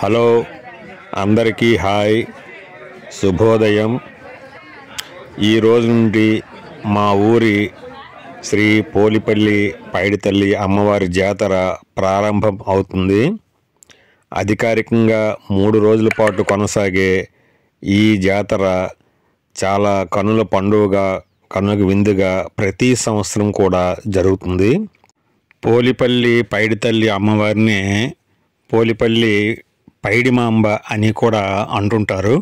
Hello అందరికీ hi, శుభోదయం. ఈరోజు నుండి మా ఊరి శ్రీ పోలిపల్లి పైడితల్లి అమ్మవారి జాతర ప్రారంభం అవుతుంది. అధికారికంగా 3 రోజుల పాటు కొనసాగే ఈ జాతర చాలా కనుల పండుగగా, కనులకు విందుగా ప్రతి సంవత్సరం కూడా జరుగుతుంది. పోలిపల్లి పైడితల్లి అమ్మవారిని పోలిపల్లి పైడిమాంబ అని కూడా అంటుంటారు.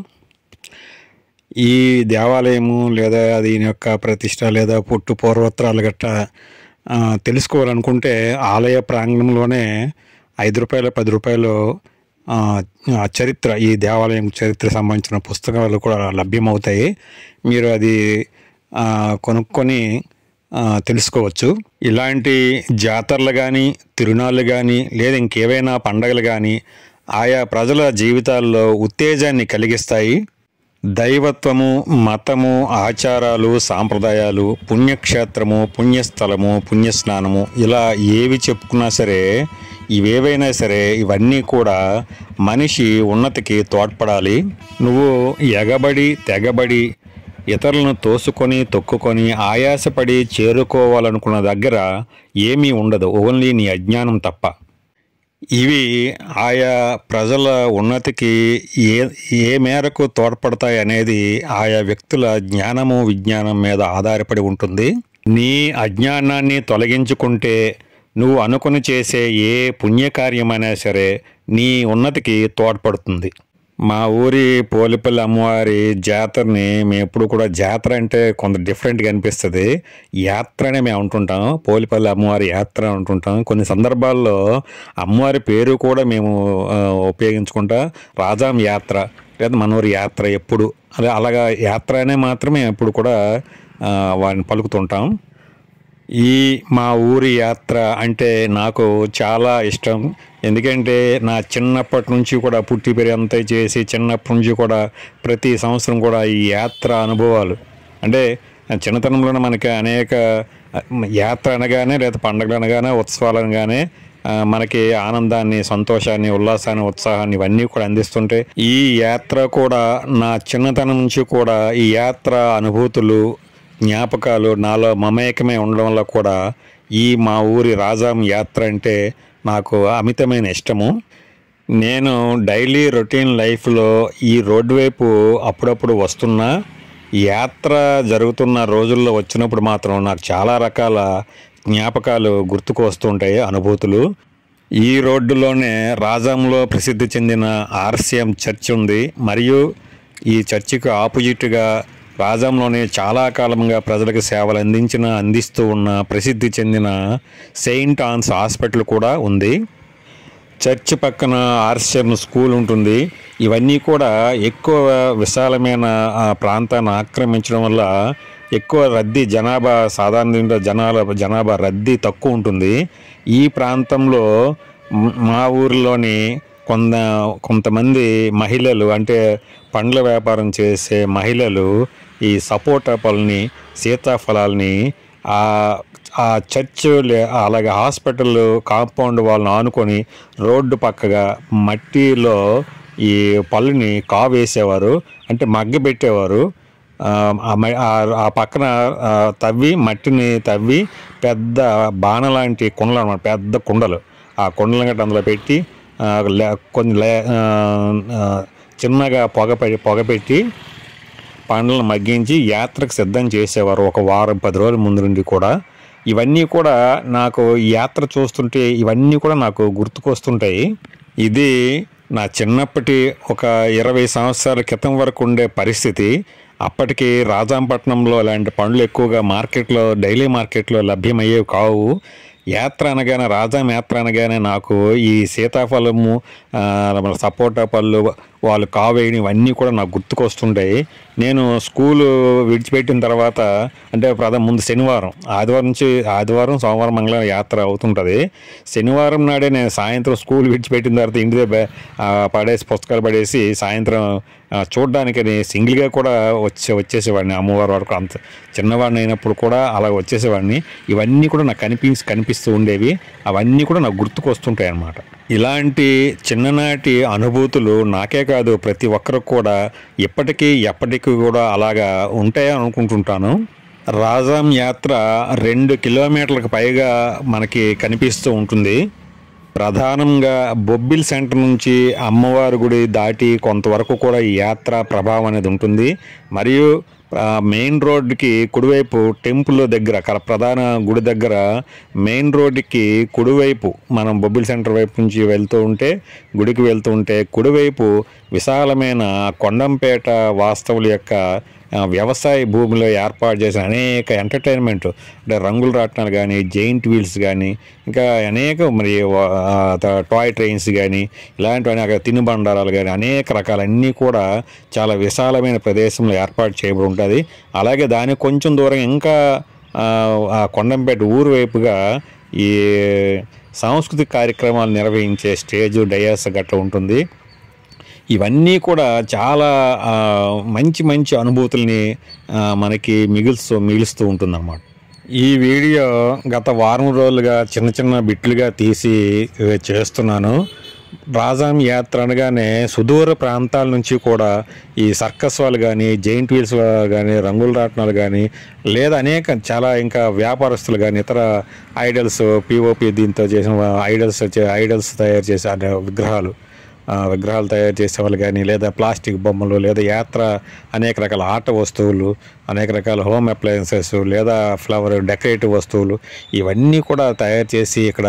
ఈ దేవాలయము లేదా దీని యొక్క ప్రతిష్ట లేదా పుట్టు పూర్వోత్తరాలు గట్రా తెలుసుకోవాలనుకుంటే ఆలయ ప్రాంగణంలోనే ₹5, ₹10 చరిత్ర, ఈ దేవాలయం చరిత్ర సంబంధించిన పుస్తకాలు కూడా లభ్యమవుతాయి. మీరు అది కొనుక్కొని తెలుసుకోవచ్చు. ఇలాంటి జాతరలు కానీ, తిరునాళ్ళు కానీ, లేదా ఇంకేవైనా పండగలు కానీ ఆయా ప్రజల జీవితాల్లో ఉత్తేజాన్ని కలిగిస్తాయి. దైవత్వము, మతము, ఆచారాలు, సాంప్రదాయాలు, పుణ్యక్షేత్రము, పుణ్యస్థలము, పుణ్యస్నానము, ఇలా ఏవి చెప్పుకున్నా సరే, ఇవేవైనా సరే, ఇవన్నీ కూడా మనిషి ఉన్నతికి తోడ్పడాలి. నువ్వు ఎగబడి తెగబడి ఇతరులను తోసుకొని తొక్కుకొని ఆయాసపడి చేరుకోవాలనుకున్న దగ్గర ఏమీ ఉండదు, ఓన్లీ నీ అజ్ఞానం తప్ప. ఇవి ఆయా ప్రజల ఉన్నతికి ఏ మేరకు తోడ్పడతాయి అనేది ఆయా వ్యక్తుల జ్ఞానము, విజ్ఞానం మీద ఆధారపడి ఉంటుంది. నీ అజ్ఞానాన్ని తొలగించుకుంటే నువ్వు అనుకుని చేసే ఏ పుణ్యకార్యమైనా సరే నీ ఉన్నతికి తోడ్పడుతుంది. మా ఊరి పోలిపల్లి అమ్మవారి జాతరని మేము ఎప్పుడు కూడా, జాతర అంటే కొంత డిఫరెంట్గా అనిపిస్తుంది, యాత్ర అనే మేము అంటుంటాం. పోలిపల్లి అమ్మవారి యాత్ర అంటుంటాం. కొన్ని సందర్భాల్లో అమ్మవారి పేరు కూడా మేము ఉపయోగించుకుంటా, రాజాం యాత్ర లేదా మనూరి యాత్ర, ఎప్పుడు అలాగా యాత్ర అనే మాత్రమే ఎప్పుడు కూడా వారిని పలుకుతుంటాం. ఈ మా ఊరి యాత్ర అంటే నాకు చాలా ఇష్టం. ఎందుకంటే నా చిన్నప్పటి నుంచి కూడా పుట్టి పెరిగంతా చేసి చిన్నప్పటి నుంచి కూడా ప్రతి సంవత్సరం కూడా ఈ యాత్ర అనుభవాలు అంటే చిన్నతనంలోనే మనకి అనేక యాత్ర అనగానే లేదా పండుగలు అనగానే ఉత్సవాలు అనగానే మనకి ఆనందాన్ని, సంతోషాన్ని, ఉల్లాసాన్ని, ఉత్సాహాన్ని ఇవన్నీ కూడా అందిస్తుంటే ఈ యాత్ర కూడా నా చిన్నతనం నుంచి కూడా ఈ యాత్ర అనుభూతులు, జ్ఞాపకాలు నాలో మమేకమే ఉండడం వల్ల కూడా ఈ మా ఊరి రాజాం యాత్ర అంటే నాకు అమితమైన ఇష్టము. నేను డైలీ రొటీన్ లైఫ్లో ఈ రోడ్డు వైపు అప్పుడప్పుడు వస్తున్నా, యాత్ర జరుగుతున్న రోజుల్లో వచ్చినప్పుడు మాత్రం నాకు చాలా రకాల జ్ఞాపకాలు గుర్తుకు వస్తుంటాయి, అనుభూతులు. ఈ రోడ్డులోనే రాజాంలో ప్రసిద్ధి చెందిన RCM చర్చ్ ఉంది. మరియు ఈ చర్చికి ఆపోజిట్గా రాజాంలోనే చాలా కాలంగా ప్రజలకు సేవలు అందిస్తూ ఉన్న ప్రసిద్ధి చెందిన సెయింట్ ఆన్స్ హాస్పిటల్ కూడా ఉంది. చర్చ్ పక్కన RCM స్కూల్ ఉంటుంది. ఇవన్నీ కూడా ఎక్కువ విశాలమైన ప్రాంతాన్ని ఆక్రమించడం వల్ల ఎక్కువ రద్దీ, సాధారణంగా జనాభా రద్దీ తక్కువ ఉంటుంది. ఈ ప్రాంతంలో మా ఊరిలోని కొంతమంది మహిళలు, అంటే పండ్ల వ్యాపారం చేసే మహిళలు ఈ సపోటా పళ్ళని, సీతాఫలాల్ని ఆ చర్చ్ అలాగే హాస్పిటల్ కాంపౌండ్ వాళ్ళని ఆనుకొని రోడ్డు పక్కగా మట్టిలో ఈ పళ్ళని కావేసేవారు, అంటే మగ్గబెట్టేవారు. ఆ పక్కన మట్టిని తవ్వి పెద్ద బాణ లాంటి కుండలు అన్నమాట, పెద్ద కుండలు, ఆ కుండలు గట్ట అందులో పెట్టి చిన్నగా పొగపెట్టి పండ్లను మగ్గించి యాత్రకు సిద్ధం చేసేవారు ఒక వారం 10 రోజుల ముందు నుండి కూడా. ఇవన్నీ కూడా నాకు యాత్ర చూస్తుంటే ఇవన్నీ కూడా నాకు గుర్తుకొస్తుంటాయి. ఇది నా చిన్నప్పటి ఒక 20 సంవత్సరాల క్రితం వరకు ఉండే పరిస్థితి. అప్పటికి రాజాంపట్నంలో ఇలాంటి పండ్లు ఎక్కువగా డైలీ మార్కెట్లో లభ్యమయ్యేవి కావు. యాత్ర అనగానే, రాజాం యాత్ర అనగానే నాకు ఈ సీతాఫలము, సపోటా పళ్ళు వాళ్ళు కావేయడం ఇవన్నీ కూడా నాకు గుర్తుకొస్తుంటాయి. నేను స్కూలు విడిచిపెట్టిన తర్వాత, అంటే ముందు ఆదివారం, సోమవారం, మంగళవారం యాత్ర అవుతుంటుంది. శనివారం నాడే నేను సాయంత్రం స్కూల్ విడిచిపెట్టిన తర్వాత ఇంటి దగ్గర పుస్తకాలు పడేసి సాయంత్రం చూడడానికి సింగిల్గా కూడా వచ్చేసేవాడిని. అమ్మవారి వరకు అంత చిన్నవాడిని అయినప్పుడు కూడా అలా వచ్చేసేవాడిని. ఇవన్నీ కూడా నాకు కనిపిస్తూ ఉండేవి. అవన్నీ కూడా నాకు గుర్తుకొస్తుంటాయి అన్నమాట. ఇలాంటి చిన్ననాటి అనుభూతులు నాకే కాదు ప్రతి ఒక్కరికి కూడా ఇప్పటికీ ఎప్పటికీ కూడా అలాగా ఉంటాయని అనుకుంటుంటాను. రాజాం యాత్ర 2 కిలోమీటర్లకు పైగా మనకి కనిపిస్తూ ఉంటుంది. ప్రధానంగా బొబ్బిల్ సెంటర్ నుంచి అమ్మవారి గుడి దాటి కొంతవరకు కూడా ఈ యాత్ర ప్రభావం అనేది ఉంటుంది. మరియు మెయిన్ రోడ్డుకి కుడివైపు టెంపుల్ దగ్గర ప్రధాన గుడి దగ్గర మెయిన్ రోడ్డుకి కుడివైపు మనం బొబ్బిల్ సెంటర్ వైపు నుంచి గుడికి వెళ్తూ ఉంటే కుడివైపు విశాలమైన కొండంపేట వాస్తవుల యొక్క వ్యవసాయ భూమిలో ఏర్పాటు చేసిన అనేక ఎంటర్టైన్మెంట్ అంటే రంగుల రాట్నాలు కానీ, జెయింట్ వీల్స్ కానీ, ఇంకా అనేక మరి టాయ్ ట్రైన్స్ కానీ, ఇలాంటివన్నీ అక్కడ తినుబండారాలు కానీ అనేక రకాలన్నీ కూడా చాలా విశాలమైన ప్రదేశంలో ఏర్పాటు చేయబడి ఉంటుంది. అలాగే దానికి కొంచెం దూరం ఇంకా ఆ కొండంపేట ఊరు వైపుగా ఈ సాంస్కృతిక కార్యక్రమాలు నిర్వహించే స్టేజ్ డయాస్ గట్రా ఉంటుంది. ఇవన్నీ కూడా చాలా మంచి మంచి అనుభూతుల్ని మనకి మిగులుస్తూ ఉంటుందన్నమాట. ఈ వీడియో గత వారం రోజులుగా చిన్న చిన్న బిట్లుగా తీసి చేస్తున్నాను. రాజాం యాత్ర అనగానే సుదూర ప్రాంతాల నుంచి కూడా ఈ సర్కస్ వాళ్ళు కానీ, జెయింట్ వీల్స్ కానీ, రంగుల రాట్నాలు కానీ, లేదా అనేక చాలా ఇంకా వ్యాపారస్తులు కానీ, ఇతర ఐడల్స్ పిఓపి దీంతో చేసిన ఐడల్స్ తయారు చేసే విగ్రహాలు తయారు చేసేవాళ్ళు కానీ, లేదా ప్లాస్టిక్ బొమ్మలు, లేదా యాత్ర అనేక రకాల ఆట వస్తువులు, అనేక రకాల హోమ్ అప్లయన్సెస్, లేదా ఫ్లవర్ డెకరేటివ్ వస్తువులు ఇవన్నీ కూడా తయారు చేసి ఇక్కడ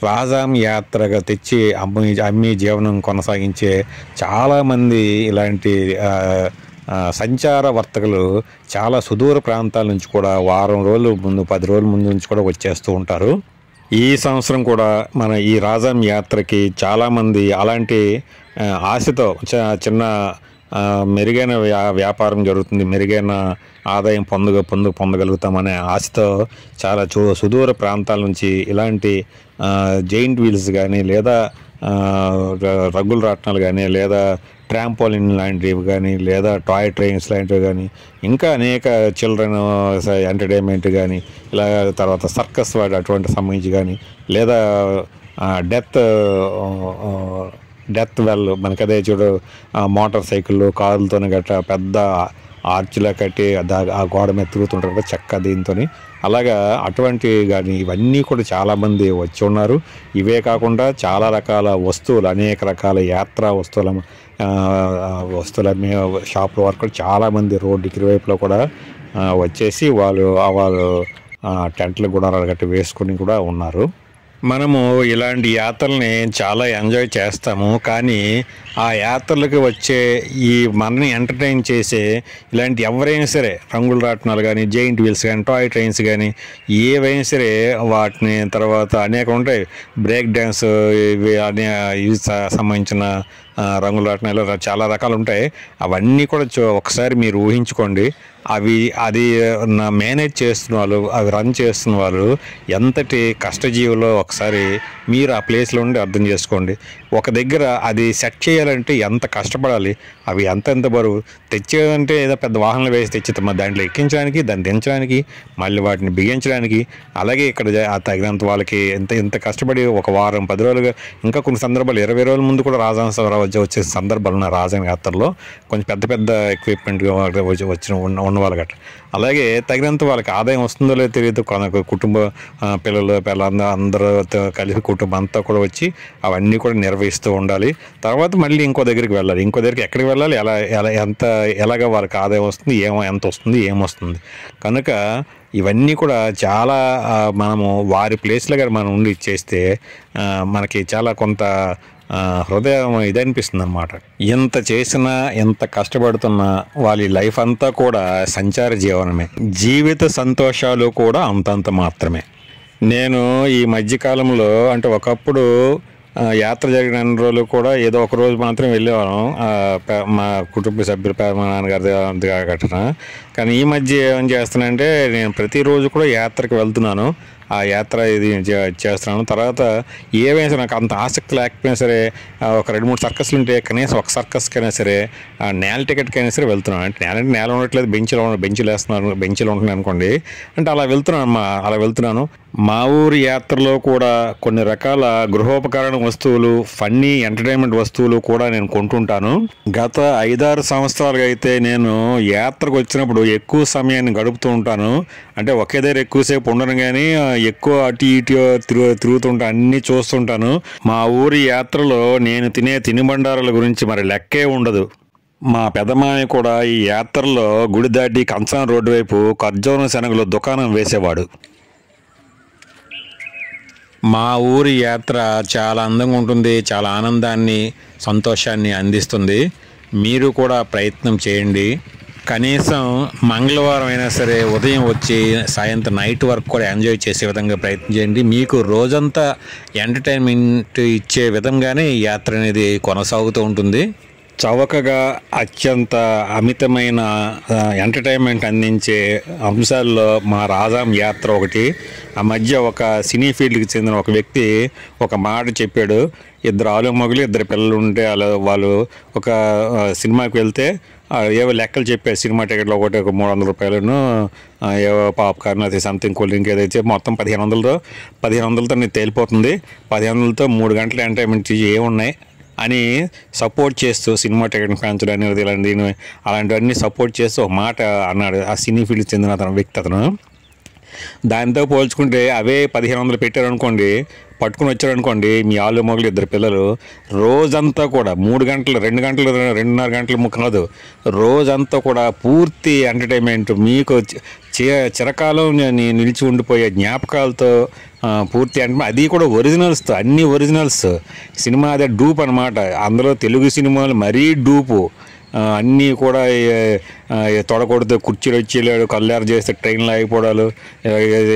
రాజాం యాత్రగా తెచ్చి అమ్మి జీవనం కొనసాగించే చాలామంది ఇలాంటి సంచార వర్తకులు చాలా సుదూర ప్రాంతాల నుంచి కూడా వారం రోజుల ముందు 10 రోజుల ముందు నుంచి కూడా వచ్చేస్తూ ఉంటారు. ఈ సంవత్సరం కూడా మన ఈ రాజాం యాత్రకి చాలామంది అలాంటి ఆశతో చిన్న మెరుగైన వ్యాపారం జరుగుతుంది, మెరుగైన ఆదాయం పొందగలుగుతామనే ఆశతో చాలా సుదూర ప్రాంతాల నుంచి ఇలాంటి జెయింట్ వీల్స్ కానీ, లేదా రంగుల రాట్నాలు కానీ, లేదా ట్రాంపోలిన్ లాంటివి కానీ, లేదా టాయ్ ట్రైన్స్ లాంటివి కానీ, ఇంకా అనేక చిల్డ్రన్ ఎంటర్టైన్మెంట్ కానీ, ఇలా తర్వాత సర్కస్ అటువంటి సంబంధించి కానీ, లేదా డెత్ వెల్ మనకదే చూడు మోటార్ సైకిళ్ళు కారులతోనే గట్రా పెద్ద ఆర్చిలా కట్టి ఆ గోడ మీద తిరుగుతుంటారు కదా చెక్క దీంతో, అలాగా అటువంటి కానీ ఇవన్నీ కూడా చాలామంది వచ్చి ఉన్నారు. ఇవే కాకుండా చాలా రకాల వస్తువులు, అనేక రకాల యాత్రా వస్తువుల షాపుల వరకు చాలామంది రోడ్డుకి ఇరువైపులో కూడా వచ్చేసి వాళ్ళు టెంట్లు గుడారాలు గట్టి వేసుకుని కూడా ఉన్నారు. మనము ఇలాంటి యాత్రల్ని చాలా ఎంజాయ్ చేస్తాము. కానీ ఆ యాత్రలకు వచ్చే ఈ మనని ఎంటర్టైన్ చేసే ఇలాంటి ఎవరైనా సరే రంగుల రాట్నాలు కానీ, జెయింట్ వీల్స్ కానీ, టాయ్ ట్రైన్స్ కానీ ఏవైనా సరే వాటిని తర్వాత అనేక ఉంటాయి. బ్రేక్ డ్యాన్స్ ఇవి సంబంధించిన రంగుల రాట్నాలు చాలా రకాలు ఉంటాయి. అవన్నీ కూడా ఒకసారి మీరు ఊహించుకోండి. అది మేనేజ్ చేస్తున్న వాళ్ళు, అవి రన్ చేస్తున్న వాళ్ళు ఎంతటి కష్టజీవులో ఒకసారి మీరు ఆ ప్లేస్లో ఉండి అర్థం చేసుకోండి. ఒక దగ్గర అది సెట్ చేయాలంటే ఎంత కష్టపడాలి, అవి ఎంత బరువు తెచ్చేదంటే ఏదో పెద్ద వాహనాలు వేసి తెచ్చిద్దాం, దాంట్లో ఎక్కించడానికి, దాన్ని దించడానికి, మళ్ళీ వాటిని బిగించడానికి, అలాగే ఇక్కడ తగినంత వాళ్ళకి ఎంత కష్టపడి ఒక వారం 10 రోజులుగా, ఇంకా కొన్ని సందర్భాలు 20 రోజుల ముందు కూడా రాజాం వచ్చే సందర్భాలు ఉన్నాయి. రాజాం యాత్రలో కొంచెం పెద్ద ఎక్విప్మెంట్ ఉన్న వాళ్ళు గట్రా. అలాగే తగినంత వాళ్ళకి ఆదాయం వస్తుందో లేదో తెలియదు. కుటుంబ పిల్లలు అందరూ కలిసి కుటుంబం అంతా కూడా వచ్చి అవన్నీ కూడా నిర్వహిస్తూ ఉండాలి. తర్వాత మళ్ళీ ఇంకో దగ్గరికి వెళ్ళాలి. ఇంకో దగ్గరికి ఎక్కడికి వెళ్ళాలి, ఎలాగ వాళ్ళకి ఆదాయం వస్తుంది, ఎంత వస్తుంది, ఏమొస్తుంది. కనుక ఇవన్నీ కూడా చాలా మనము వారి ప్లేస్లో కానీ మనం ఉండి ఇచ్చేస్తే మనకి చాలా కొంత హృదయం ఇదనిపిస్తుంది అన్నమాట. ఎంత చేసినా, ఎంత కష్టపడుతున్నా వాళ్ళ లైఫ్ అంతా కూడా సంచార జీవనమే. జీవిత సంతోషాలు కూడా అంతంత మాత్రమే. నేను ఈ మధ్యకాలంలో అంటే ఒకప్పుడు యాత్ర జరిగిన అన్ని రోజులు కూడా ఏదో ఒక రోజు మాత్రం వెళ్ళేవాళ్ళం మా కుటుంబ సభ్యులు, మా నాన్నగారి గట్రా. కానీ ఈ మధ్య ఏం చేస్తున్నానంటే నేను ప్రతిరోజు కూడా యాత్రకు వెళ్తున్నాను. ఆ యాత్ర ఇది చేస్తున్నాను. తర్వాత ఏవైనా సరే నాకు అంత ఆసక్తి లేకపోయినా సరే ఒక 2-3 సర్కస్లు ఉంటే కనీసం ఒక సర్కస్కైనా సరే నేల టికెట్కైనా సరే వెళ్తున్నాను. అంటే నేల ఉండట్లేదు, బెంచ్లు వేస్తున్నారు, బెంచ్లు ఉంటున్నాయి అనుకోండి. అంటే అలా వెళ్తున్నాను. మా ఊరి యాత్రలో కూడా కొన్ని రకాల గృహోపకరణ వస్తువులు, ఫన్నీ ఎంటర్టైన్మెంట్ వస్తువులు కూడా నేను కొంటుంటాను. గత 5-6 సంవత్సరాలుగా అయితే నేను యాత్రకు వచ్చినప్పుడు ఎక్కువ సమయాన్ని గడుపుతూ ఉంటాను. అంటే ఒకే దగ్గర ఎక్కువసేపు ఉండను, కానీ ఎక్కువ అటు ఇటు తిరుగుతుంటా, అన్నీ చూస్తుంటాను. మా ఊరి యాత్రలో నేను తినే తినుబండారాల గురించి మరి లెక్కే ఉండదు. మా పెద్దమామయ్య కూడా ఈ యాత్రలో గుడి దాటి కంచం రోడ్డు వైపు ఖర్జూరం శనగలు దుకాణం వేసేవాడు. మా ఊరి యాత్ర చాలా అందంగా ఉంటుంది, చాలా ఆనందాన్ని, సంతోషాన్ని అందిస్తుంది. మీరు కూడా ప్రయత్నం చేయండి. కనీసం మంగళవారం అయినా సరే ఉదయం వచ్చి సాయంత్రం నైట్ వరకు కూడా ఎంజాయ్ చేసే విధంగా ప్రయత్నం చేయండి. మీకు రోజంతా ఎంటర్టైన్మెంట్ ఇచ్చే విధంగానే ఈ యాత్ర అనేది కొనసాగుతూ ఉంటుంది. చవకగా అత్యంత అమితమైన ఎంటర్టైన్మెంట్ అందించే అంశాల్లో మా రాజాం యాత్ర ఒకటి. ఆ మధ్య ఒక సినీ ఫీల్డ్కి చెందిన ఒక వ్యక్తి ఒక మాట చెప్పాడు. 2 ఆలుమొగులు 2 పిల్లలు ఉంటే వాళ్ళు ఒక సినిమాకి వెళ్తే ఏవో లెక్కలు చెప్పారు. సినిమా టికెట్లో ఒకటి ఒక 300 రూపాయలను, ఏవో పాప్కార్న్ అది సంథింగ్ కూల్ డ్రింక్ ఏదైతే మొత్తం 1500తో నీకు తేలిపోతుంది. 1500తో 3 గంటల ఎంటర్టైన్మెంట్ ఏమున్నాయి అని సపోర్ట్ చేస్తూ సినిమా టికెట్ పెంచడం అనేది అలాంటివన్నీ సపోర్ట్ చేస్తూ ఒక మాట అన్నాడు ఆ సినీ ఫీల్డ్కి చెందిన వ్యక్తి. అతను దాంతో పోల్చుకుంటే అవే 1500 పెట్టారనుకోండి, పట్టుకుని వచ్చారనుకోండి, మీ ఆలు మొగలు 2 పిల్లలు రోజంతా కూడా 3 గంటలు 2 గంటలు 2.5 గంటలు కాదు, రోజంతా కూడా పూర్తి ఎంటర్టైన్మెంట్, మీకు చిరకాలం నిలిచి ఉండిపోయే జ్ఞాపకాలతో పూర్తి అంటే అది కూడా ఒరిజినల్స్తో, అన్ని ఒరిజినల్స్. సినిమా అదే డూప్ అనమాట. అందులో తెలుగు సినిమాలు మరీ డూపు. అన్నీ కూడా తొడకొడితే కుర్చీలు వచ్చేలాడు, కల్లారు చేస్తే ట్రైన్లు ఆగిపోవడాలు,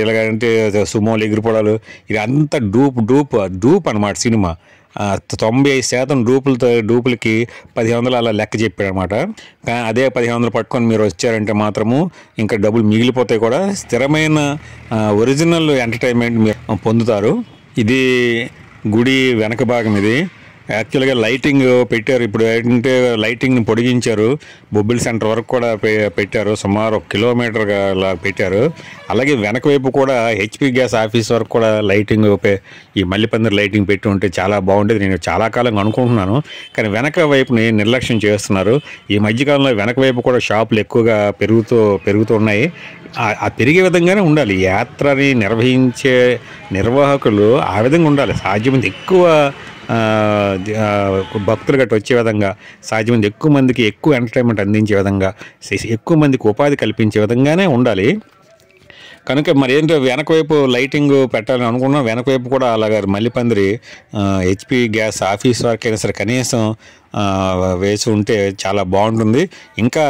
ఎలాగంటే సుమోలు ఎగిరిపోవడాలు, ఇది అంతా డూప్ అనమాట సినిమా. 95% డూపులకి 1500 అలా లెక్క చెప్పాడు అనమాట. అదే 1500 పట్టుకొని మీరు వచ్చారంటే మాత్రము ఇంకా డబ్బులు మిగిలిపోతాయి కూడా. స్థిరమైన ఒరిజినల్ ఎంటర్టైన్మెంట్ మీరు పొందుతారు. ఇది గుడి వెనక భాగం. ఇది యాక్చువల్గా లైటింగ్ పెట్టారు. ఇప్పుడు ఏంటంటే లైటింగ్ని పొడిగించారు, బొబ్బిలి సెంటర్ వరకు కూడా పెట్టారు. సుమారు 1 కిలోమీటర్ అలా పెట్టారు. అలాగే వెనక వైపు కూడా హెచ్పి గ్యాస్ ఆఫీస్ వరకు కూడా లైటింగ్, ఈ మల్లిపందిరి లైటింగ్ పెట్టి ఉంటే చాలా బాగుండేది. నేను చాలా కాలంగా అనుకుంటున్నాను, కానీ వెనక వైపుని నిర్లక్ష్యం చేస్తున్నారు. ఈ మధ్యకాలంలో వెనక వైపు కూడా షాపులు ఎక్కువగా పెరుగుతున్నాయి. ఆ పెరిగే విధంగానే ఉండాలి. యాత్రని నిర్వహించే నిర్వాహకులు ఆ విధంగా ఉండాలి. సాధ్యమైనంత ఎక్కువ భక్తులు గట్టు వచ్చే విధంగా, సాధ్యమైనంత ఎక్కువ మందికి ఎక్కువ ఎంటర్టైన్మెంట్ అందించే విధంగా, ఎక్కువ మందికి ఉపాధి కల్పించే విధంగానే ఉండాలి. కనుక మరి ఏంటో వెనక వైపు లైటింగ్ పెట్టాలని అనుకున్నాం. వెనక వైపు కూడా అలాగే మల్లిపందిరి హెచ్పి గ్యాస్ ఆఫీస్ వరకైనా సరే కనీసం వేసి ఉంటే చాలా బాగుంటుంది. ఇంకా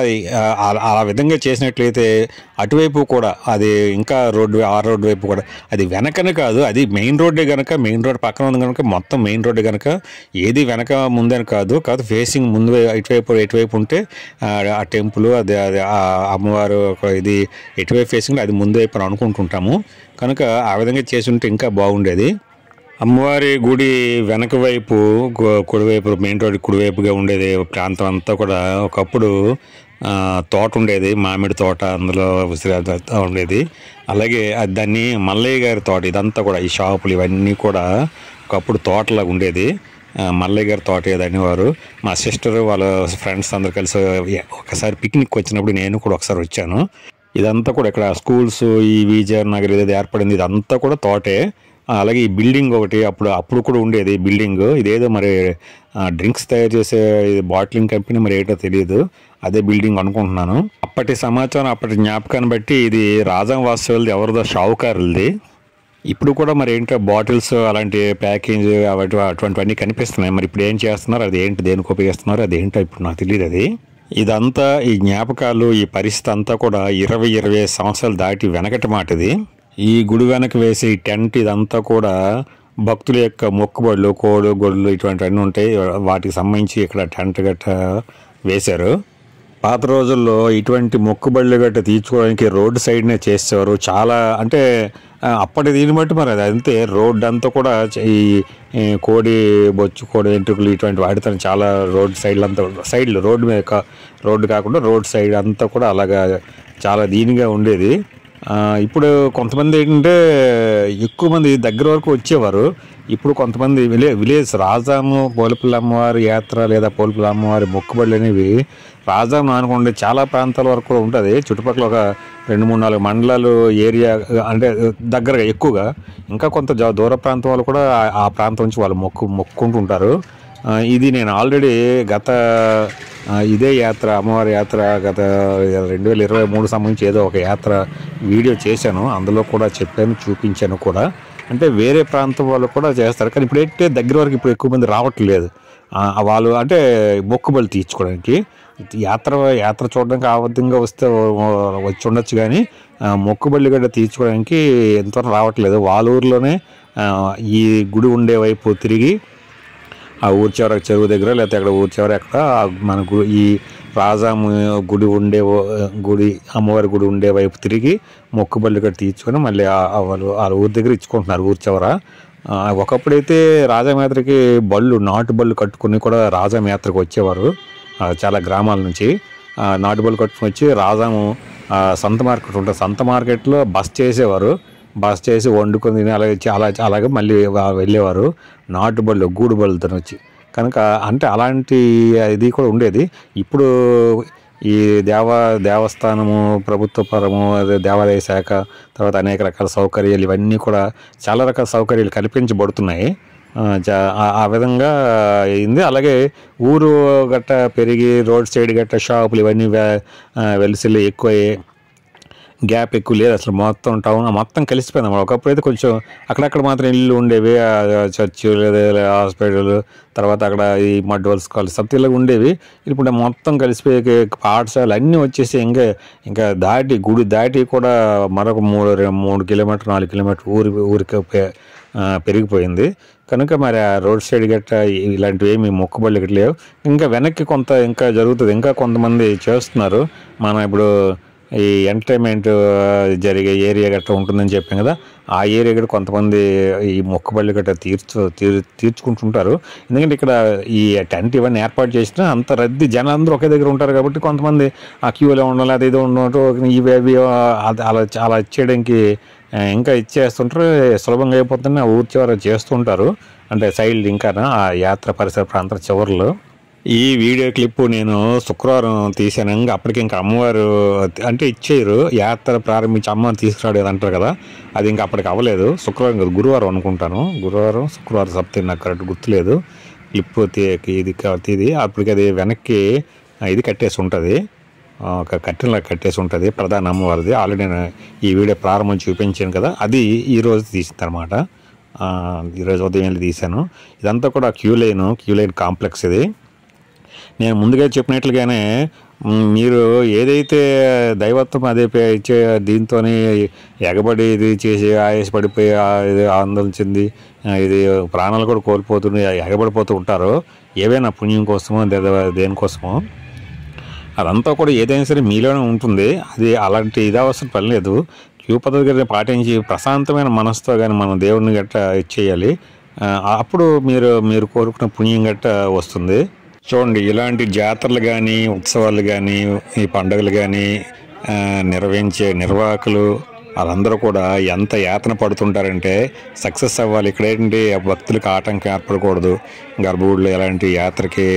ఆ విధంగా చేసినట్లయితే అటువైపు కూడా అది ఇంకా ఆ రోడ్డు వైపు కూడా, అది వెనకనే కాదు, అది మెయిన్ రోడ్డే కనుక, మెయిన్ రోడ్ పక్కన ఉంది కనుక మొత్తం మెయిన్ రోడ్డే కనుక ఏది వెనక ముందని కాదు ఫేసింగ్ ముందు ఎటువైపు ఉంటే ఆ టెంపుల్, అది ఆ అమ్మవారు ఇది ఎటువైపు ఫేసింగ్ అది ముందు వైపు అనుకుంటుంటాము. కనుక ఆ విధంగా చేసి ఉంటే ఇంకా బాగుండేది. అమ్మవారి గుడి వెనక వైపు కుడివైపు, మెయిన్ రోడ్ కుడివైపుగా ఉండేది ప్రాంతం అంతా కూడా ఒకప్పుడు తోట ఉండేది, మామిడి తోట, అందులో ఉండేది. అలాగే దాన్ని మల్లయ్య గారి తోట. ఇదంతా కూడా ఈ షాపులు ఇవన్నీ కూడా ఒకప్పుడు తోటలాగా ఉండేది. మల్లయ్య గారి తోట ఏదనేవారు. మా సిస్టర్ వాళ్ళ ఫ్రెండ్స్ అందరు కలిసి ఒకసారి పిక్నిక్ వచ్చినప్పుడు నేను కూడా ఒకసారి వచ్చాను. ఇదంతా కూడా ఇక్కడ స్కూల్స్, ఈ విజయనగర్ నగర్ ఏదైతే ఏర్పడింది ఇదంతా కూడా తోటే. అలాగే ఈ బిల్డింగ్ ఒకటి అప్పుడు కూడా ఉండేది బిల్డింగ్. ఇదేదో మరి డ్రింక్స్ తయారు చేసే బాటిలింగ్ కంపెనీ మరి ఏంటో తెలియదు, అదే బిల్డింగ్ అనుకుంటున్నాను. అప్పటి సమాచారం, అప్పటి జ్ఞాపకాన్ని బట్టి ఇది రాజాం వాస్తవులది, ఎవరిదో షావుకారులది. ఇప్పుడు కూడా మరి ఏంటో బాటిల్స్ అలాంటి ప్యాకేజ్ అటువంటివన్నీ కనిపిస్తున్నాయి. మరి ఇప్పుడు ఏం చేస్తున్నారు, అది ఏంటి, దేనికి ఉపయోగిస్తున్నారు, అది ఏంటో ఇప్పుడు నాకు తెలియదు. అది ఇదంతా ఈ జ్ఞాపకాలు, ఈ పరిస్థితి అంతా కూడా 20-25 సంవత్సరాలు దాటి వెనకటి మాట ఇది. ఈ గుడి వెనక వేసే ఈ టెంట్ ఇదంతా కూడా భక్తుల యొక్క మొక్కుబడులు, కోడు గొడ్లు ఇటువంటివన్నీ ఉంటాయి. వాటికి సంబంధించి ఇక్కడ టెంట్ గట్ట వేశారు. పాత రోజుల్లో ఇటువంటి మొక్కుబళ్ళు గట్రా తీర్చుకోవడానికి రోడ్డు సైడ్నే చేసేవారు. చాలా అంటే అప్పటి దీన్ని బట్టి మరి అది అంతే. రోడ్డు అంతా కూడా ఈ కోడి బొచ్చు, కోడి వెంట్రుకలు ఇటువంటి వాటితో చాలా రోడ్ సైడ్లు అంతా సైడ్లు రోడ్డు మీద రోడ్డు కాకుండా రోడ్ సైడ్ అంతా కూడా అలాగా చాలా దీనిగా ఉండేది. ఇప్పుడు కొంతమంది ఏంటంటే ఎక్కువ మంది దగ్గర వరకు వచ్చేవారు. ఇప్పుడు కొంతమంది విలేజ్ రాజాము పోలిపల్లి అమ్మవారి యాత్ర లేదా పోలిపల్లి అమ్మవారి మొక్కుబడులు అనేవి రాజాము అనుకోండి చాలా ప్రాంతాల వరకు కూడా ఉంటుంది. చుట్టుపక్కల ఒక 2-3-4 మండలాలు ఏరియా అంటే దగ్గరగా ఎక్కువగా, ఇంకా కొంత దూర ప్రాంతం వాళ్ళు కూడా ఆ ప్రాంతం నుంచి వాళ్ళు మొక్కుంటుంటారు. ఇది నేను ఆల్రెడీ ఇదే యాత్ర అమ్మవారి యాత్ర గత 2023 సంబంధించి ఏదో ఒక యాత్ర వీడియో చేశాను. అందులో కూడా చెప్పాను, చూపించాను కూడా. అంటే వేరే ప్రాంతం వాళ్ళు కూడా చేస్తారు, కానీ ఇప్పుడైతే దగ్గర వరకు ఇప్పుడు ఎక్కువ మంది రావట్లేదు. వాళ్ళు అంటే మొక్కుబళ్ళు తీర్చుకోవడానికి యాత్ర చూడడానికి ఆ విధంగా వచ్చి ఉండొచ్చు, కానీ మొక్కుబళ్ళు గడ్డ తీర్చుకోవడానికి ఎంతవరకు రావట్లేదు. వాళ్ళ ఊరిలోనే ఈ గుడి ఉండే వైపు తిరిగి ఆ ఊరి చివర చెరువు దగ్గర లేకపోతే అక్కడ ఊరి చివర ఎక్కడ మన ఈ రాజాము గుడి అమ్మవారి గుడి ఉండే వైపు తిరిగి మొక్కుబళ్ళు గడ్డ తీర్చుకొని మళ్ళీ వాళ్ళ ఊరి దగ్గర ఇచ్చుకుంటున్నారు ఊరి చివర. ఒకప్పుడైతే రాజామేత్రకి నాటు బళ్ళు కట్టుకుని కూడా రాజామేత్రకు వచ్చేవారు. చాలా గ్రామాల నుంచి నాటు బళ్ళు కట్టుకుని వచ్చి రాజాము సంత మార్కెట్ ఉంటుంది, సంత మార్కెట్లో బస్ చేసి వండుకొని తిని అలాగే మళ్ళీ వెళ్ళేవారు నాటు బళ్ళు గూడు బళ్ళతో వచ్చి. కనుక అంటే అలాంటి ఇది కూడా ఉండేది. ఇప్పుడు ఈ దేవస్థానము ప్రభుత్వ పరము దేవాదాయ శాఖ తర్వాత అనేక రకాల సౌకర్యాలు ఇవన్నీ కూడా చాలా రకాల సౌకర్యాలు కల్పించబడుతున్నాయి. ఆ విధంగా అయింది. అలాగే ఊరు గట్ట పెరిగి రోడ్ సైడ్ గట్ట షాపులు ఇవన్నీ వెలిసిల్లు ఎక్కువయ్యాయి, గ్యాప్ ఎక్కువ లేదు. అసలు మొత్తం టౌన్ మొత్తం కలిసిపోయింది అన్నమాట. ఒకప్పుడైతే కొంచెం అక్కడక్కడ మాత్రం ఇల్లు ఉండేవి, చర్చి లేదా హాస్పిటల్, తర్వాత అక్కడ ఈ మడ్వల్స్ కాలేజ్ సబ్తిలాగా ఉండేవి. ఇప్పుడు మొత్తం కలిసిపోయే పాఠశాలలు అన్నీ వచ్చేసి ఇంకా గుడి దాటి కూడా మరొక 3 కిలోమీటర్ 4 కిలోమీటర్ ఊరికి పెరిగిపోయింది. కనుక మరి ఆ రోడ్ సైడ్ గట్ట ఇలాంటివి ఏమి మొక్కుబళ్ళు గట్ట లేవు. ఇంకా వెనక్కి ఇంకా జరుగుతుంది, ఇంకా కొంతమంది చేస్తున్నారు. మనం ఇప్పుడు ఈ ఎంటర్టైన్మెంట్ జరిగే ఏరియా గట్రా ఉంటుందని చెప్పాం కదా, ఆ ఏరియా గట్రా కొంతమంది ఈ మొక్కుబళ్ళు గట్రా తీర్చుకుంటుంటారు. ఎందుకంటే ఇక్కడ ఈ టెంట్ ఇవన్నీ ఏర్పాటు చేసినా అంత రద్దీ జనాలందరూ ఒకే దగ్గర ఉంటారు కాబట్టి కొంతమంది ఆ క్యూలో ఉండడం లేదా ఏదో ఉండటం ఇవి అలా ఇచ్చేయడానికి ఇంకా ఇచ్చేస్తుంటారు, సులభంగా అయిపోతుంది. ఊరి చివర చేస్తుంటారు, అంటే సైడ్ ఇంకా ఆ యాత్ర పరిసర ప్రాంతాల చివరిలో. ఈ వీడియో క్లిప్పు నేను శుక్రవారం తీసాను. అప్పటికి ఇంకా అమ్మవారు అంటే ఇచ్చేయరు, యాత్ర ప్రారంభించి అమ్మవారిని తీసుకురావడం అంటారు కదా, అది ఇంకా అప్పటికి అవ్వలేదు. శుక్రవారం కదా, గురువారం అనుకుంటాను, శుక్రవారం సప్తమి నాకు కరెక్ట్ గుర్తులేదు. క్లిప్పు ఇది అప్పటికి అది వెనక్కి ఇది కట్టేసి ఉంటుంది, ఒక కట్టెలా కట్టేసి ఉంటుంది ప్రధాన అమ్మవారిది. ఆల్రెడీ నేను ఈ వీడియో ప్రారంభం చూపించాను కదా, అది ఈరోజు తీసింది అనమాట. ఈరోజు ఉదయం తీశాను. ఇదంతా కూడా క్యూ లైన్ కాంప్లెక్స్ ఇది. నేను ముందుగా చెప్పినట్లుగానే మీరు ఏదైతే దైవత్వం అదే ఇచ్చే దీంతో ఎగబడి ఇది చేసి ఆయాసపడిపోయి ఆందోళన చెంది ఇది ప్రాణాలు కూడా కోల్పోతుంది ఎగబడిపోతూ ఉంటారో, ఏవైనా పుణ్యం కోసమో దేనికోసమో, అదంతా కూడా ఏదైనా సరే మీలోనే ఉంటుంది. అది అలాంటి ఇది అవసరం పని లేదు. క్యూ పద్ధతి గారిని పాటించి ప్రశాంతమైన మనసుతో కానీ మనం దేవుడిని గట్ట ఇచ్చేయాలి. అప్పుడు మీరు కోరుకున్న పుణ్యం గట్ట వస్తుంది. చూడండి, ఇలాంటి జాతరలు కానీ ఉత్సవాలు కానీ ఈ పండుగలు కానీ నిర్వహించే నిర్వాహకులు వాళ్ళందరూ కూడా ఎంత యాతన పడుతుంటారంటే సక్సెస్ అవ్వాలి. ఇక్కడ ఏంటంటే భక్తులకు ఆటంకం ఏర్పడకూడదు, గర్భగుడిలో ఎలాంటి యాత్రకి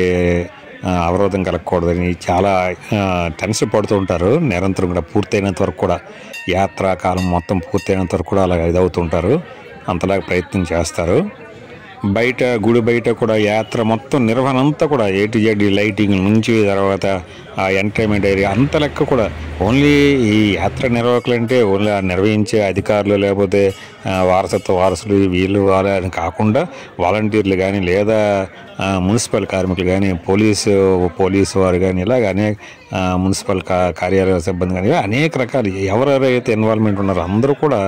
అవరోధం కలగకూడదని చాలా టెన్షన్ పడుతూ ఉంటారు. నిరంతరం కూడా పూర్తయినంత వరకు కూడా యాత్రా కాలం మొత్తం పూర్తయినంత వరకు కూడా అలాగ ఇదవుతుంటారు, అంతలాగా ప్రయత్నం చేస్తారు. గుడి బయట కూడా యాత్ర మొత్తం నిర్వహణ అంతా కూడా A to Z లైటింగ్ నుంచి తర్వాత ఆ ఎంటర్టైన్మెంట్ ఏరియా అంత లెక్క కూడా ఓన్లీ ఈ యాత్ర నిర్వాహకులు అంటే ఓన్లీ ఆ నిర్వహించే అధికారులు లేకపోతే వారసులు వీళ్ళు వాళ్ళని కాకుండా వాలంటీర్లు కానీ లేదా మున్సిపల్ కార్మికులు కానీ పోలీసు వారు కానీ ఇలాగ అనేక మున్సిపల్ కార్యాలయ సిబ్బంది కానీ అనేక రకాలు ఎవరెవరైతే ఇన్వాల్వ్మెంట్ ఉన్నారో అందరూ కూడా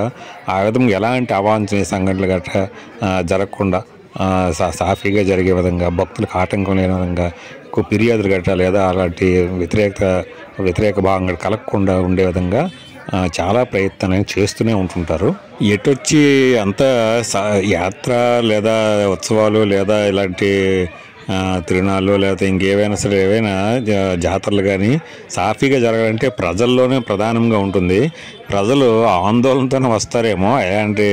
ఆ విధంగా ఎలాంటి అవాంఛనీయ సంఘటనలు గట్రా జరగకుండా సాఫీగా జరిగే విధంగా భక్తులకు ఆటంకం లేని విధంగా ఎక్కువ ఫిర్యాదులు గట్రా లేదా అలాంటి వ్యతిరేక భావం కలగకుండా ఉండే విధంగా చాలా ప్రయత్నం చేస్తూనే ఉంటుంటారు. ఎటొచ్చి అంతా యాత్ర లేదా ఉత్సవాలు లేదా ఇలాంటి తిరునాళ్ళు లేకపోతే ఇంకేవైనా సరే ఏవైనా జాతరలు కానీ సాఫీగా జరగాలంటే ప్రజల్లోనే ప్రధానంగా ఉంటుంది. ప్రజలు ఆందోళనతోనే వస్తారేమో, ఎలాంటి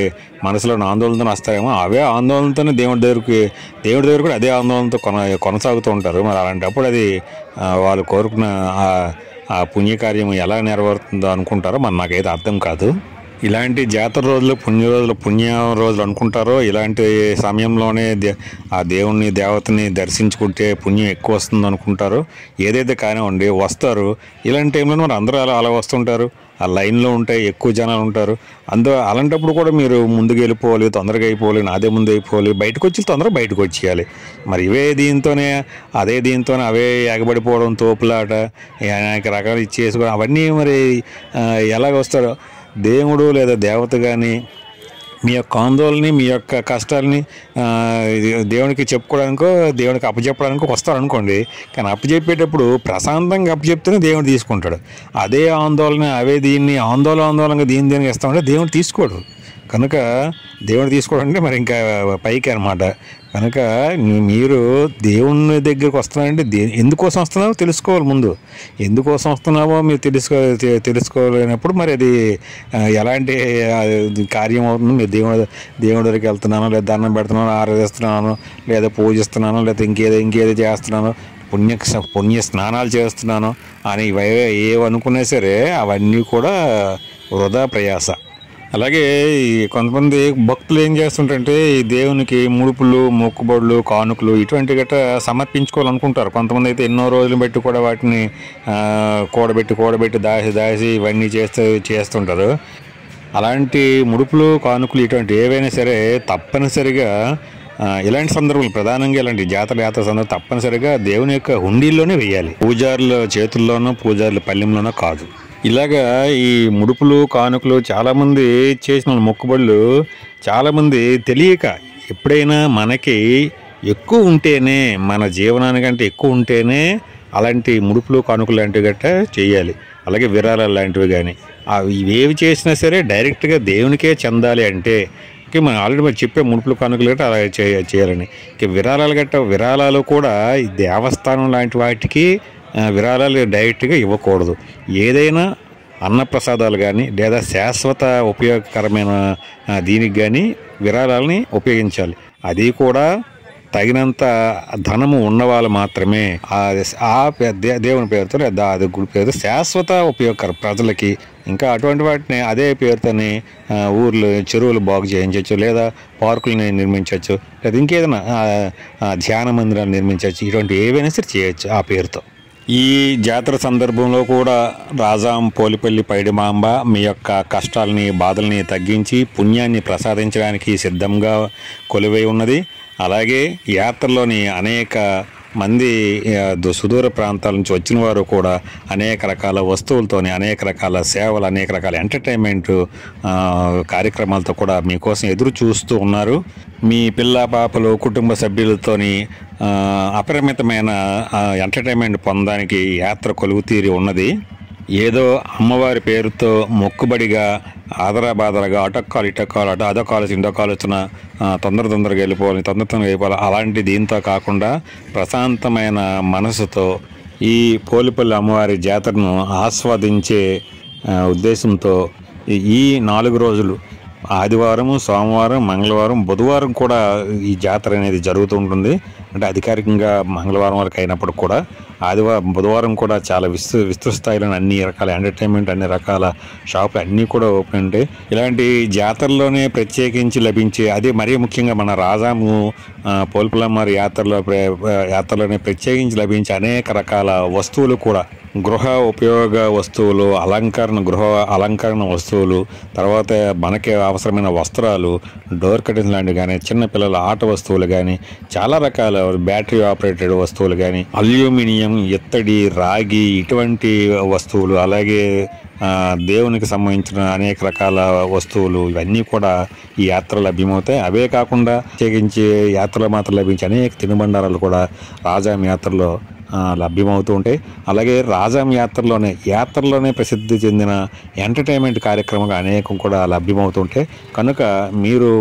మనసులో ఆందోళనతో వస్తారేమో, అవే ఆందోళనతోనే దేవుడి దగ్గర కూడా అదే ఆందోళనతో కొనసాగుతూ ఉంటారు. మరి అలాంటప్పుడు అది వాళ్ళు కోరుకున్న ఆ పుణ్యకార్యం ఎలా నెరవేరుతుందో అనుకుంటారో మరి నాకైతే అర్థం కాదు. ఇలాంటి జాతర రోజులు పుణ్య రోజులు అనుకుంటారో, ఇలాంటి సమయంలోనే ఆ దేవుణ్ణి దేవతని దర్శించుకుంటే పుణ్యం ఎక్కువ వస్తుంది అనుకుంటారు. ఏదైతే కానివ్వండి వస్తారు. ఇలాంటి టైంలో మరి అందరూ అలా వస్తుంటారు. ఆ లైన్లో ఉంటాయి, ఎక్కువ జనాలు ఉంటారు. అలాంటప్పుడు కూడా మీరు ముందుకు వెళ్ళిపోవాలి, తొందరగా అయిపోవాలి, నాదే ముందు అయిపోవాలి, బయటకు వచ్చి తొందరగా బయటకు వచ్చేయాలి. మరి దీంతోనే అవే ఎగబడిపోవడం, తోపులాట, అనేక రకాలు ఇచ్చేసుకోవడం అవన్నీ మరి ఎలాగ వస్తారో దేవుడు లేదా దేవత కానీ మీ యొక్క ఆందోళనని మీ యొక్క కష్టాలని దేవునికి చెప్పుకోవడానికో దేవునికి అప్పచెప్పడానికో వస్తారనుకోండి. కానీ అప్పచెప్పేటప్పుడు ప్రశాంతంగా అప్పచెప్తేనే దేవుడు తీసుకుంటాడు. అదే ఆందోళన ఆందోళనగా దీనికి ఇస్తామంటే దేవుడు తీసుకోడు. కనుక దేవుడు తీసుకోవడం అంటే మరి ఇంకా పైకి అనమాట. కనుక మీరు దేవుని దగ్గరికి వస్తున్నారంటే ఎందుకోసం వస్తున్నారో తెలుసుకోవాలి. ముందు ఎందుకోసం వస్తున్నావో మీరు తెలుసుకోలేనప్పుడు మరి అది ఎలాంటి కార్యం అవుతుంది. మీరు దేవుడి దగ్గరికి వెళ్తున్నాను, లేదా దండం పెడుతున్నాను, ఆరాధిస్తున్నాను, లేదా పూజిస్తున్నాను, లేదా ఇంకేదో చేస్తున్నాను, పుణ్య స్నానాలు చేస్తున్నాను అని ఏవనుకున్నా సరే అవన్నీ కూడా వృధా ప్రయాస. అలాగే కొంతమంది భక్తులు ఏం చేస్తుంటారంటే ఈ దేవునికి ముడుపులు, మొక్కుబడులు, కానుకలు ఇటువంటి గట్రా సమర్పించుకోవాలనుకుంటారు. కొంతమంది అయితే ఎన్నో రోజులు బట్టి కూడా వాటిని కూడబెట్టి దాసి ఇవన్నీ చేస్తుంటారు. అలాంటి ముడుపులు, కానుకలు ఇటువంటి ఏవైనా సరే తప్పనిసరిగా ఇలాంటి సందర్భాలు ప్రధానంగా ఇలాంటి యాత్ర సందర్భం తప్పనిసరిగా దేవుని యొక్క హుండీల్లోనే వేయాలి. పూజారుల చేతుల్లోనో పూజారుల పల్లెంలోనో కాదు. ఇలాగా ఈ ముడుపులు, కానుకలు చాలామంది చేసిన మొక్కుబడులు చాలామంది తెలియక ఎప్పుడైనా మనకి ఎక్కువ ఉంటేనే, మన జీవనానికంటే ఎక్కువ ఉంటేనే అలాంటి ముడుపులు, కానుకలు లాంటివి గట్టా చేయాలి. అలాగే విరాళాలు లాంటివి కానీ ఇవేవి చేసినా సరే డైరెక్ట్గా దేవునికే చెందాలి. అంటే మనం ఆల్రెడీ చెప్పే ముడుపులు, కానుకలు గట్రా అలా చేయాలని. విరాళాలు కూడా ఈ దేవస్థానం లాంటి వాటికి విరాళాలు డైరెక్ట్గా ఇవ్వకూడదు. ఏదైనా అన్నప్రసాదాలు కానీ లేదా శాశ్వత ఉపయోగకరమైన దీనికి కానీ విరాళాలని ఉపయోగించాలి. అది కూడా తగినంత ధనము ఉన్నవాళ్ళు మాత్రమే దేవుని పేరుతో లేదా అది గుడి పేరుతో శాశ్వత ఉపయోగకరం ప్రజలకి. ఇంకా అటువంటి వాటిని అదే పేరుతోని ఊర్లు, చెరువులు బాగు చేయించవచ్చు, లేదా పార్కులని నిర్మించవచ్చు, లేదా ఇంకేదైనా ధ్యాన మందిరాలు నిర్మించవచ్చు. ఇటువంటి ఏవైనా సరే చేయొచ్చు ఆ పేరుతో. ఈ జాతర సందర్భంలో కూడా రాజాం పోలిపల్లి పైడిమాంబ మీ యొక్క కష్టాలని, బాధల్ని తగ్గించి పుణ్యాన్ని ప్రసాదించడానికి సిద్ధంగా కొలువై ఉన్నది. అలాగే యాత్రలోని అనేక మంది సుదూర ప్రాంతాల నుంచి వచ్చిన వారు కూడా అనేక రకాల వస్తువులతోని, అనేక రకాల సేవలు, అనేక రకాల ఎంటర్టైన్మెంట్ కార్యక్రమాలతో కూడా మీకోసం ఎదురు చూస్తూ ఉన్నారు. మీ పిల్ల పాపలు, కుటుంబ సభ్యులతోని అపరిమితమైన ఎంటర్టైన్మెంట్ పొందడానికి యాత్ర కొలువు తీరి ఉన్నది. ఏదో అమ్మవారి పేరుతో మొక్కుబడిగా ఆదరాబాదరగా ఇటక్కాలు అదొకాలు ఇండోకాలుస్తున్న తొందరగా వెళ్ళిపోవాలి అలాంటి దీంతో కాకుండా ప్రశాంతమైన మనసుతో ఈ పోలిపల్లి అమ్మవారి జాతరను ఆస్వాదించే ఉద్దేశంతో ఈ 4 రోజులు ఆదివారం, సోమవారం, మంగళవారం, బుధవారం కూడా ఈ జాతర అనేది జరుగుతూ ఉంటుంది. అంటే అధికారికంగా మంగళవారం వరకు అయినప్పుడు కూడా బుధవారం కూడా చాలా విస్తృత స్థాయిలో అన్ని రకాల ఎంటర్టైన్మెంట్, అన్ని రకాల షాపులు అన్నీ కూడా ఓపెన్ ఉంటాయి. ఇలాంటి జాతరలోనే ప్రత్యేకించి లభించే, అదే మరీ ముఖ్యంగా మన రాజాము పోలిపల్లమ్మవారి యాత్రలోనే ప్రత్యేకించి లభించే అనేక రకాల వస్తువులు కూడా, గృహ ఉపయోగ వస్తువులు, గృహ అలంకరణ వస్తువులు, తర్వాత మనకి అవసరమైన వస్త్రాలు, డోర్ కర్టన్స్ లాంటివి కానీ, చిన్నపిల్లల ఆట వస్తువులు కానీ, చాలా రకాల బ్యాటరీ ఆపరేటెడ్ వస్తువులు కానీ, అల్యూమినియం, ఇత్తడి, రాగి ఇటువంటి వస్తువులు, అలాగే దేవునికి సంబంధించిన అనేక రకాల వస్తువులు ఇవన్నీ కూడా ఈ యాత్రలో లభ్యమవుతాయి. అవే కాకుండా ప్రత్యేకించి యాత్రలో మాత్రం లభించే అనేక తినుబండారాలు కూడా రాజాం యాత్రలో లభ్యమవుతూ ఉంటాయి. అలాగే రాజాం యాత్రలోనే ప్రసిద్ధి చెందిన ఎంటర్టైన్మెంట్ కార్యక్రమాలు అనేకం కూడా లభ్యమవుతూ ఉంటాయి. కనుక మీరు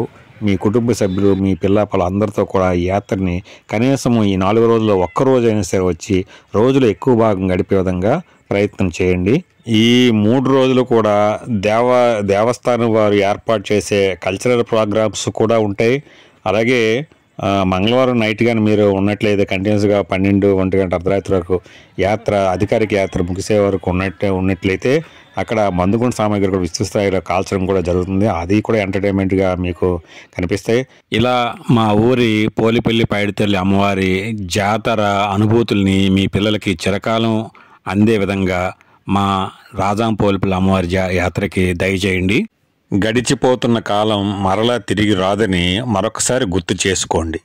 మీ కుటుంబ సభ్యులు, మీ పిల్లలు అందరితో కూడా ఈ యాత్రని కనీసం ఈ 4 రోజుల్లో ఒక్కరోజైనా సరే వచ్చి రోజులో ఎక్కువ భాగం గడిపే విధంగా ప్రయత్నం చేయండి. ఈ 3 రోజులు కూడా దేవస్థానం వారు ఏర్పాటు చేసే కల్చరల్ ప్రోగ్రామ్స్ కూడా ఉంటాయి. అలాగే మంగళవారం నైట్ కానీ మీరు ఉన్నట్లయితే కంటిన్యూస్గా 12-1 గంట అర్ధరాత్రి వరకు అధికారిక యాత్ర ముగిసే వరకు ఉన్నట్లయితే అక్కడ మందుగుండు సామాగ్రి కూడా విస్తృత స్థాయిలో కాల్చడం కూడా జరుగుతుంది. అది కూడా ఎంటర్టైన్మెంట్గా మీకు కనిపిస్తాయి. ఇలా మా ఊరి పోలిపల్లి పైడితల్లి అమ్మవారి జాతర అనుభూతుల్ని మీ పిల్లలకి చిరకాలం అందే విధంగా మా రాజాం పోలిపల్లి అమ్మవారి యాత్రకి దయచేయండి. గడిచిపోతున్న కాలం మరలా తిరిగి రాదని మరొకసారి గుర్తు చేసుకోండి.